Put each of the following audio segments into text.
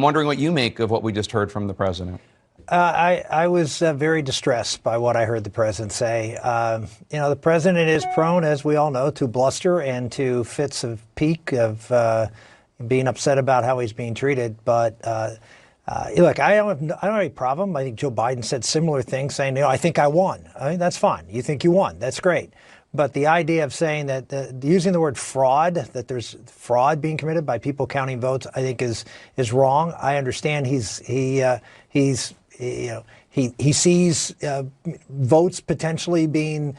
I'm wondering what you make of what we just heard from the president. I was very distressed by what I heard the president say. The president is prone, as we all know, to bluster and to fits of pique of being upset about how he's being treated. But look, I don't have any problem. I think Joe Biden said similar things, saying, I think I won. I mean, that's fine. You think you won. That's great. But the idea of saying that using the word fraud, that there's fraud being committed by people counting votes, I think is wrong. I understand he sees votes potentially being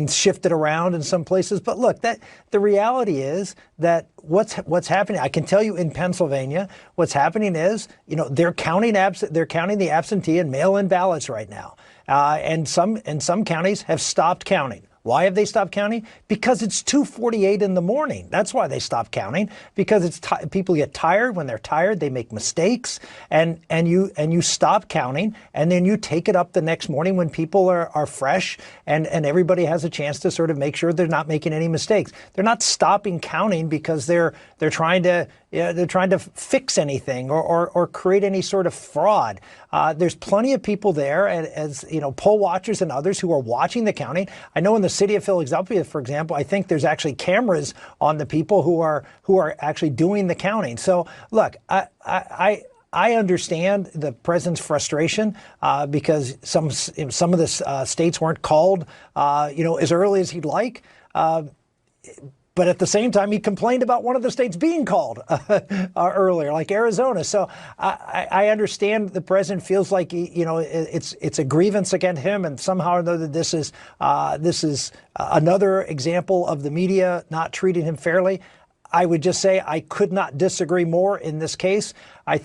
shifted around in some places. But look, the reality is that what's happening. I can tell you in Pennsylvania, what's happening is they're counting the absentee and mail-in ballots right now, and some counties have stopped counting. Why have they stopped counting? Because it's 2:48 in the morning. That's why they stopped counting. Because people get tired. When they're tired, they make mistakes, and you stop counting, and then you take it up the next morning when people are fresh, and everybody has a chance to sort of make sure they're not making any mistakes. They're not stopping counting because they're trying to fix anything or create any sort of fraud. There's plenty of people there, as poll watchers and others who are watching the counting. I know in the city of Philadelphia, for example, I think there's actually cameras on the people who are actually doing the counting. So look, I understand the president's frustration because some of the states weren't called as early as he'd like. But at the same time, he complained about one of the states being called earlier, like Arizona. So I understand the president feels like it's a grievance against him, and somehow or another this is another example of the media not treating him fairly. I would just say I could not disagree more in this case. I think.